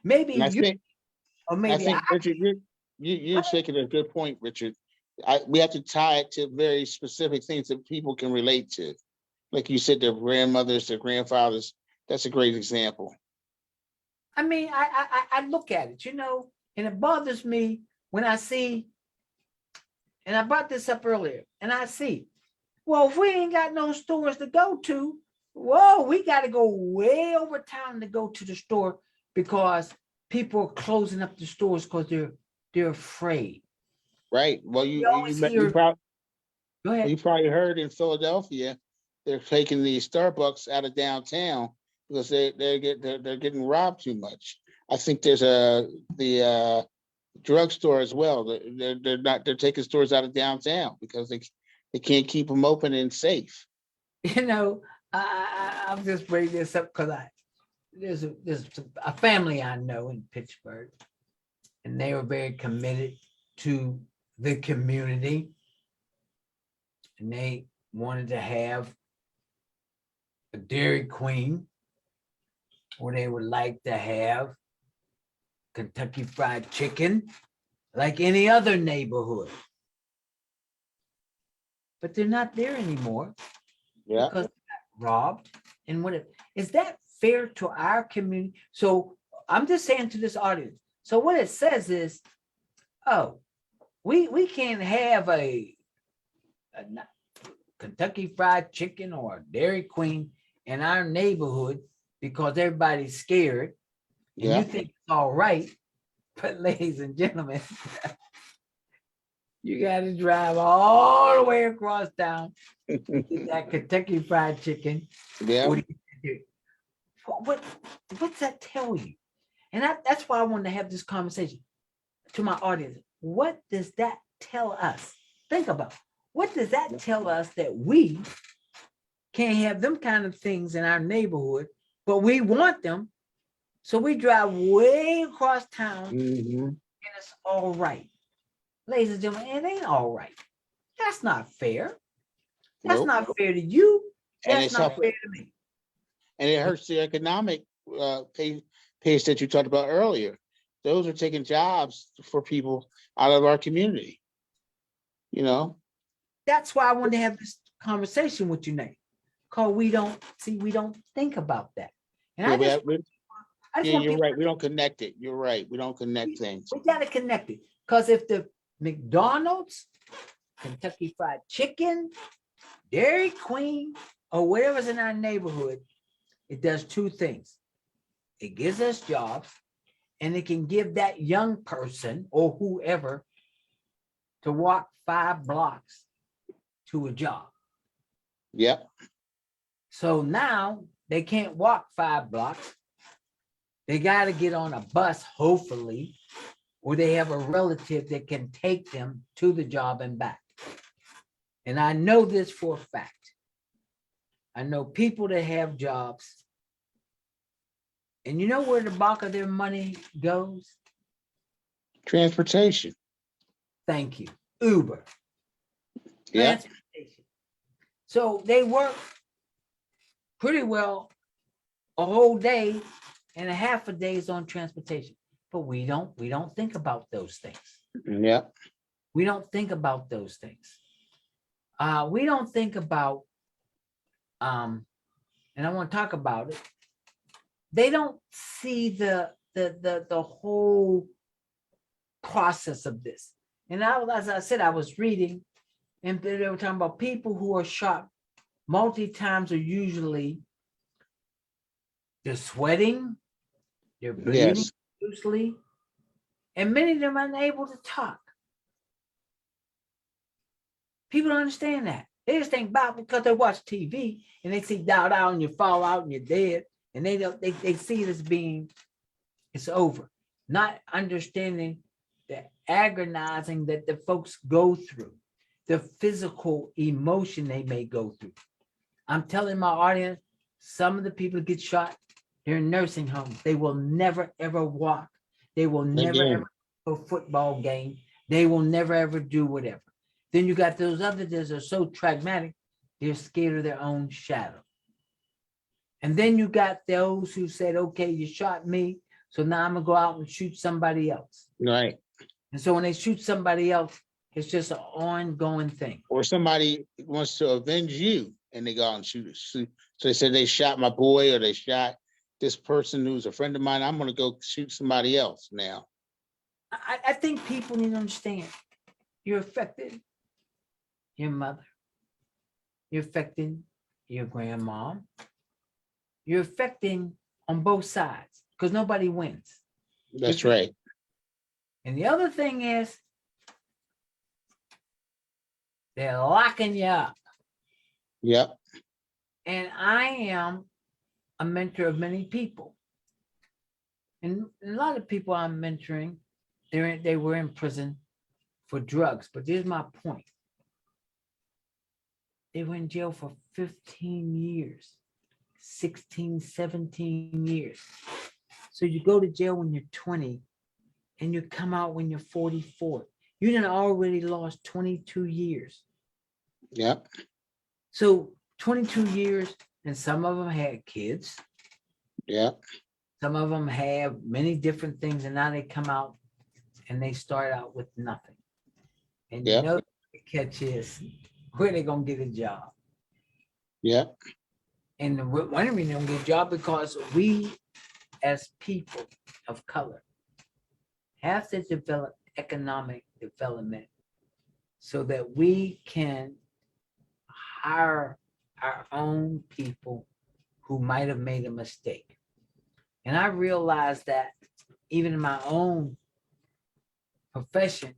A: Maybe
B: And I
A: you,
B: think,
A: or maybe I.
B: Richard, you're taking a good point, Richard. We have to tie it to very specific things that people can relate to. Like you said, their grandmothers, their grandfathers. That's a great example.
A: I mean, I look at it, and it bothers me when I see, and I brought this up earlier, and I see, well, if we ain't got no stores to go to, whoa, we got to go way over town to go to the store because people are closing up the stores because they're afraid.
B: Right. Well,
A: You always hear. Go ahead.
B: you probably heard in Philadelphia, they're taking the Starbucks out of downtown because they're getting robbed too much. I think there's the drugstore as well. They're taking stores out of downtown because they can't keep them open and safe.
A: I'm just bringing this up because there's a family I know in Pittsburgh, and they were very committed to the community, and they wanted to have a Dairy Queen, or they would like to have Kentucky Fried Chicken, like any other neighborhood. But they're not there anymore.
B: Yeah.
A: Because they got robbed. And is that fair to our community? So I'm just saying to this audience. So what it says is, we can't have a Kentucky Fried Chicken or a Dairy Queen in our neighborhood because everybody's scared. And you think it's all right. But ladies and gentlemen, you got to drive all the way across town to get that Kentucky Fried Chicken.
B: Yeah.
A: What's that tell you? And that's why I wanted to have this conversation to my audience. What does that tell us? Think about it. What does that tell us that we can't have them kind of things in our neighborhood, but we want them? So we drive way across town and it's all right. Ladies and gentlemen, it ain't all right. That's not fair. That's not fair to you. That's not fair to me.
B: And it hurts the economic pace that you talked about earlier. Those are taking jobs for people out of our community.
A: That's why I wanted to have this conversation with you, Nate. Because we don't think about that. And
B: you're right. We don't connect it. You're right. We don't connect things.
A: We got to connect it. Because if the McDonald's, Kentucky Fried Chicken, Dairy Queen, or whatever's in our neighborhood, it does two things. It gives us jobs, and it can give that young person or whoever to walk 5 blocks to a job.
B: Yep.
A: So now they can't walk 5 blocks. They got to get on a bus, hopefully, or they have a relative that can take them to the job and back. And I know this for a fact. I know people that have jobs. And you know where the bulk of their money goes?
B: Transportation.
A: Thank you. Uber.
B: Yeah.
A: Transportation. So they work pretty well a whole day and a half a day is on transportation. But we don't think about those things.
B: Yeah.
A: We don't think about those things. We don't think about, and I want to talk about it. They don't see the whole process of this. And as I said, I was reading, and they were talking about people who are shot multi times are usually they're sweating, they're bleeding profusely, and many of them are unable to talk. People don't understand that. They just think about because they watch TV and they see dow and you fall out and you're dead. And they see it as being, it's over, not understanding the agonizing that the folks go through, the physical emotion they may go through. I'm telling my audience, some of the people get shot, they're in nursing homes. They will never, ever walk. They will never,
B: Again.
A: ever go to a football game. They will never, ever do whatever. Then you got those others that are so pragmatic, they're scared of their own shadow. And then you got those who said, okay, you shot me, so now I'm gonna go out and shoot somebody else.
B: Right.
A: And so when they shoot somebody else, it's just an ongoing thing.
B: Or somebody wants to avenge you and they go out and shoot us. So they said they shot my boy or they shot this person who's a friend of mine. I'm going to go shoot somebody else now.
A: I think people need to understand you're affecting your mother. You're affecting your grandma. You're affecting on both sides because nobody wins.
B: That's right.
A: And the other thing is they're locking you up.
B: Yep.
A: And I am a mentor of many people. And a lot of people I'm mentoring, they were in prison for drugs. But here's my point. They were in jail for 15 years, 16, 17 years. So you go to jail when you're 20 and you come out when you're 44. You done already lost 22 years.
B: Yep.
A: So 22 years, and some of them had kids.
B: Yep.
A: Some of them have many different things, and now they come out and they start out with nothing. And
B: Yep.
A: you know the catch is, where they gonna get a job?
B: Yep.
A: And one reason they don't get a job because we, as people of color, have to develop economic development so that we can hire our own people who might have made a mistake. And I realized that even in my own profession,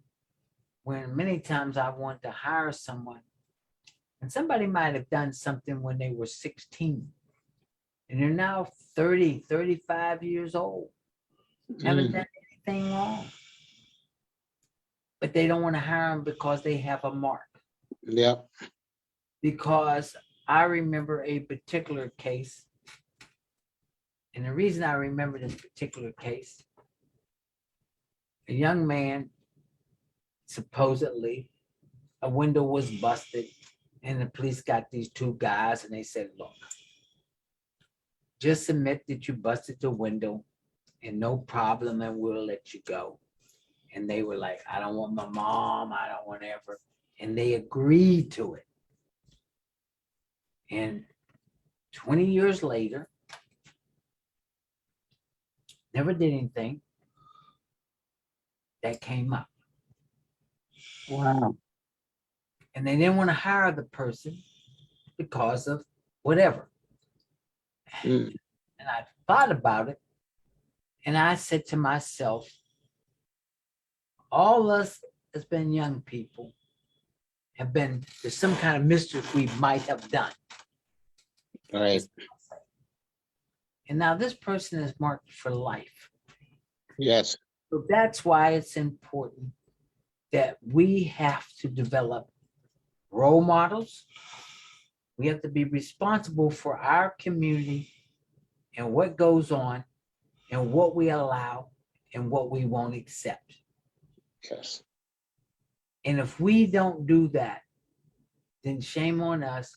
A: when many times I wanted to hire someone, and somebody might have done something when they were 16, and they're now 30, 35 years old, haven't done anything wrong. But they don't want to hire them because they have a mark.
B: Yep.
A: Because I remember a particular case, and the reason I remember this particular case, a young man, supposedly, a window was busted, and the police got these two guys, and they said, look, just admit that you busted the window, and no problem, and we'll let you go. And they were like, I don't want my mom, I don't want ever. And they agreed to it. And 20 years later, never did anything. That came up.
B: Wow.
A: And they didn't want to hire the person because of whatever. And I thought about it. And I said to myself, all us that's been young people have been, there's some kind of mischief we might have done.
B: Right.
A: And now this person is marked for life.
B: Yes.
A: So that's why it's important that we have to develop role models. We have to be responsible for our community and what goes on and what we allow and what we won't accept.
B: Yes.
A: And if we don't do that, then shame on us,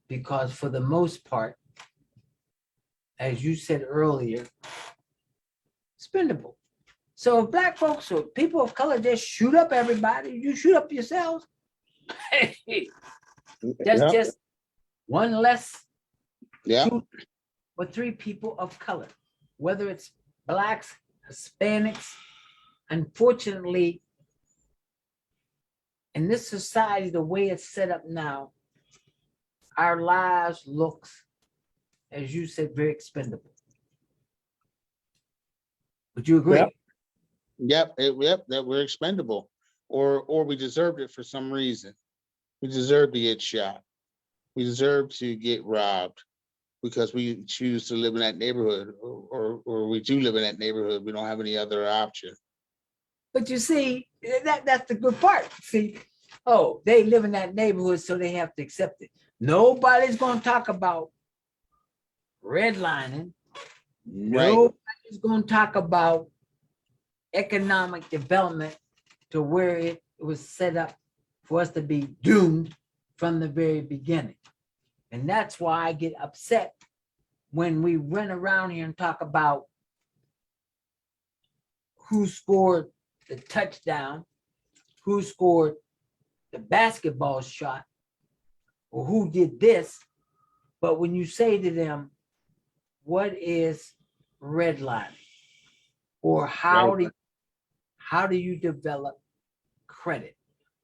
A: because for the most part, as you said earlier, expendable. So if Black folks or people of color just shoot up everybody, you shoot up yourselves. That's
B: Yep.
A: just one less
B: Yep.
A: shoot for three people of color, whether it's Blacks, Hispanics. Unfortunately, in this society, the way it's set up now, our lives looks, as you said, very expendable. Would you agree?
B: Yep. Yep. That we're expendable, or we deserved it for some reason. We deserve to get shot. We deserve to get robbed. because we choose to live in that neighborhood, or we do live in that neighborhood. We don't have any other option.
A: But you see, that's the good part. See, oh, they live in that neighborhood, so they have to accept it. Nobody's going to talk about redlining. Nobody's going to talk about economic development to where it was set up for us to be doomed from the very beginning. And that's why I get upset when we run around here and talk about who scored the touchdown, who scored the basketball shot, or who did this. But when you say to them, what is redlining? Or how do you develop credit?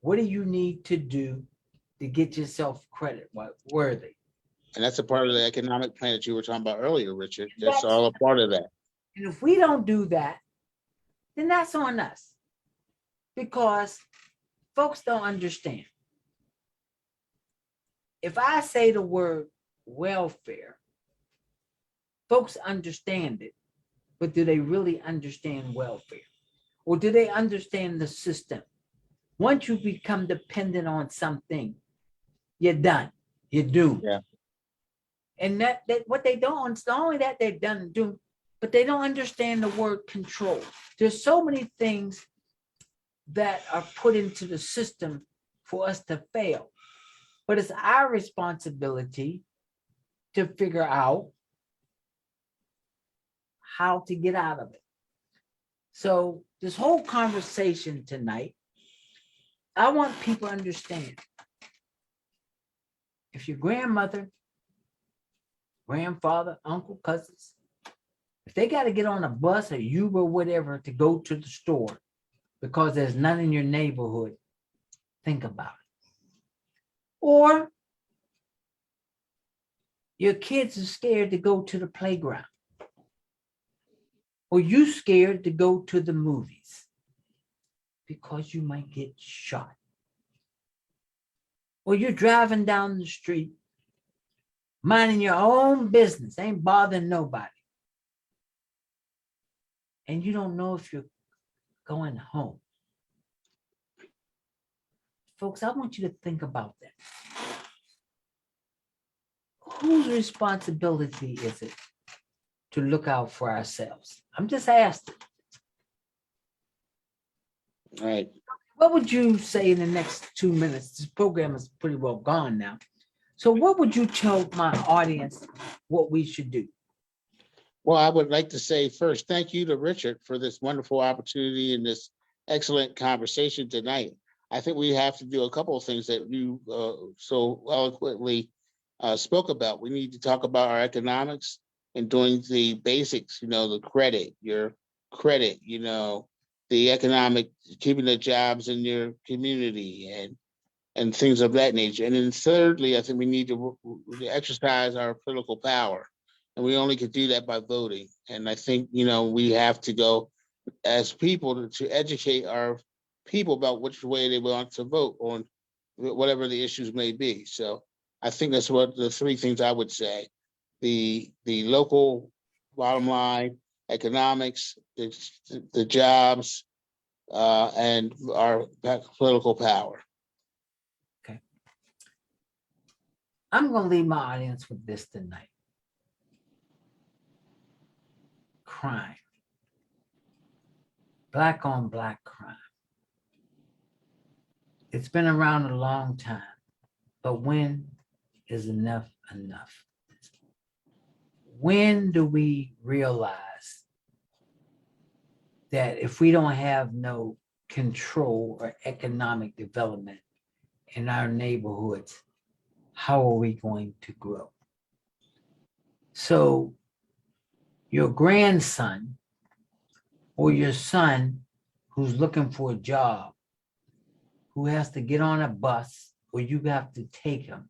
A: What do you need to do to get yourself credit worthy?
B: And that's a part of the economic plan that you were talking about earlier, Richard. That's all a part of that.
A: And if we don't do that, then that's on us. Because folks don't understand. If I say the word welfare, folks understand it, but do they really understand welfare? Or do they understand the system? Once you become dependent on something, you're done. You're doomed.
B: Yeah.
A: And that what they don't, it's not only that they're done and doomed, but they don't understand the word control. There's so many things that are put into the system for us to fail. But it's our responsibility to figure out how to get out of it. So this whole conversation tonight, I want people to understand. If your grandmother, grandfather, uncle, cousins, if they got to get on a bus or Uber, whatever, to go to the store because there's none in your neighborhood, think about it. Or your kids are scared to go to the playground. Or you scared to go to the movies because you might get shot. Or you're driving down the street, minding your own business, ain't bothering nobody. And you don't know if you're going home. Folks, I want you to think about that. Whose responsibility is it to look out for ourselves? I'm just asking.
B: All right.
A: What would you say in the next 2 minutes? This program is pretty well gone now. So what would you tell my audience what we should do?
B: Well, I would like to say first, thank you to Richard for this wonderful opportunity and this excellent conversation tonight. I think we have to do a couple of things that you so eloquently spoke about. We need to talk about our economics and doing the basics, the credit, your credit, the economic, keeping the jobs in your community and things of that nature. And then thirdly, I think we need to exercise our political power. And we only could do that by voting. And I think, we have to go as people to educate our people about which way they want to vote on whatever the issues may be. So I think that's what the three things I would say. The local bottom line, economics, the jobs, and our political power.
A: Okay. I'm going to leave my audience with this tonight. Crime. Black on black crime. It's been around a long time, but when is enough enough? When do we realize that if we don't have no control or economic development in our neighborhoods, how are we going to grow? So your grandson or your son who's looking for a job, who has to get on a bus or you have to take him,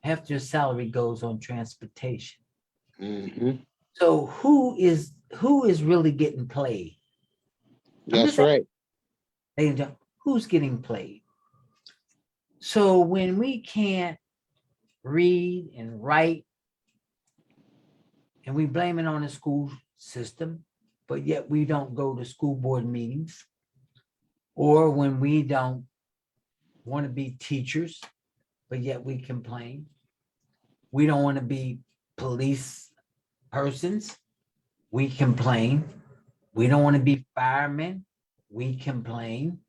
A: half your salary goes on transportation.
B: Mm-hmm.
A: So who is really getting played?
B: That's right.
A: Who's getting played? So when we can't read and write, and we blame it on the school system, but yet we don't go to school board meetings, or when we don't want to be teachers, but yet we complain. We don't want to be police persons, we complain. We don't want to be firemen, we complain.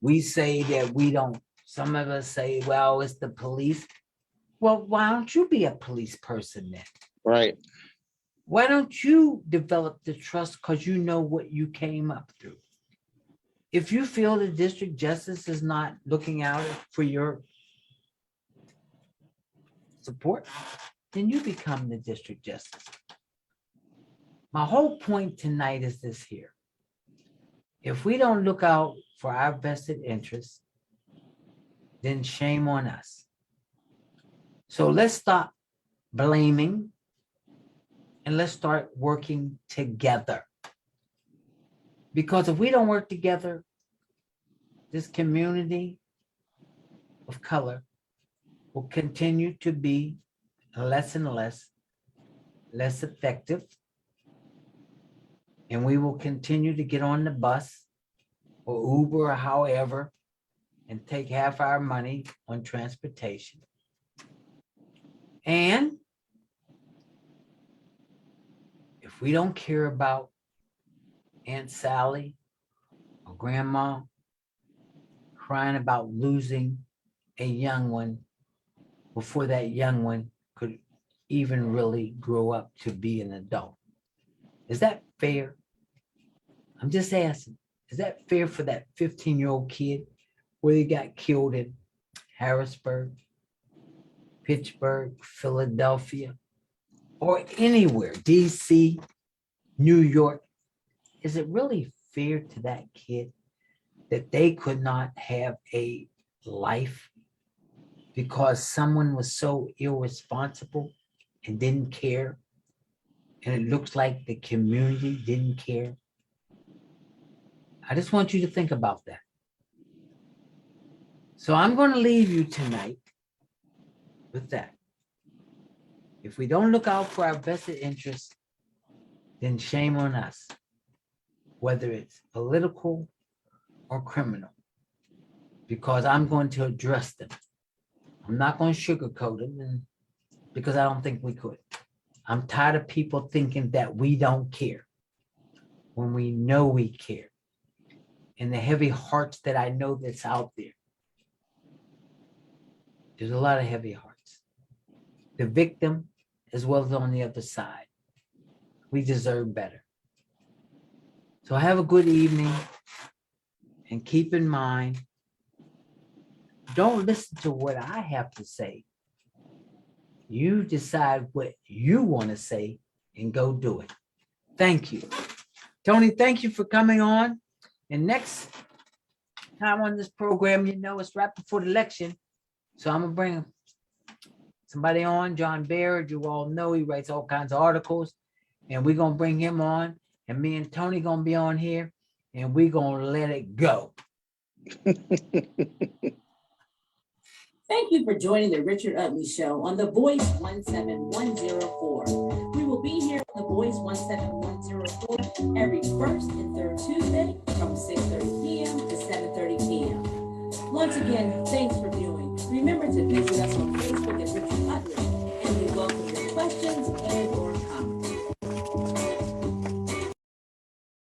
A: We say that we don't, some of us say, well, it's the police. Well, why don't you be a police person then?
B: Right.
A: Why don't you develop the trust because you know what you came up through? If you feel the district justice is not looking out for your support, then you become the district justice. My whole point tonight is this here. If we don't look out for our vested interests, then shame on us. So let's stop blaming and let's start working together. Because if we don't work together, this community of color will continue to be less and less effective. And we will continue to get on the bus or Uber or however, and take half our money on transportation. And if we don't care about Aunt Sally or Grandma crying about losing a young one before that young one could even really grow up to be an adult, is that fair? I'm just asking, is that fair for that 15-year-old kid where he got killed in Harrisburg, Pittsburgh, Philadelphia, or anywhere, DC, New York? Is it really fair to that kid that they could not have a life because someone was so irresponsible and didn't care? And it looks like the community didn't care. I just want you to think about that. So I'm going to leave you tonight with that. If we don't look out for our vested interests, then shame on us, whether it's political or criminal, because I'm going to address them. I'm not going to sugarcoat them, and because I don't think we could. I'm tired of people thinking that we don't care when we know we care. And the heavy hearts that I know that's out there. There's a lot of heavy hearts. The victim as well as on the other side. We deserve better. So have a good evening and keep in mind, don't listen to what I have to say. You decide what you want to say and go do it. Thank you. Tony, thank you for coming on. And next time on this program, you know, it's right before the election. So I'm going to bring somebody on, John Baird. You all know he writes all kinds of articles. And we're going to bring him on. And me and Tony going to be on here. And we're going to let it go.
C: Thank you for joining the Richard Utley Show on The Voice 17104. We will be here on The Voice 17104 every first and third Tuesday from 6:30 p.m. to 7:30 p.m. Once again, thanks for viewing. Remember to visit us on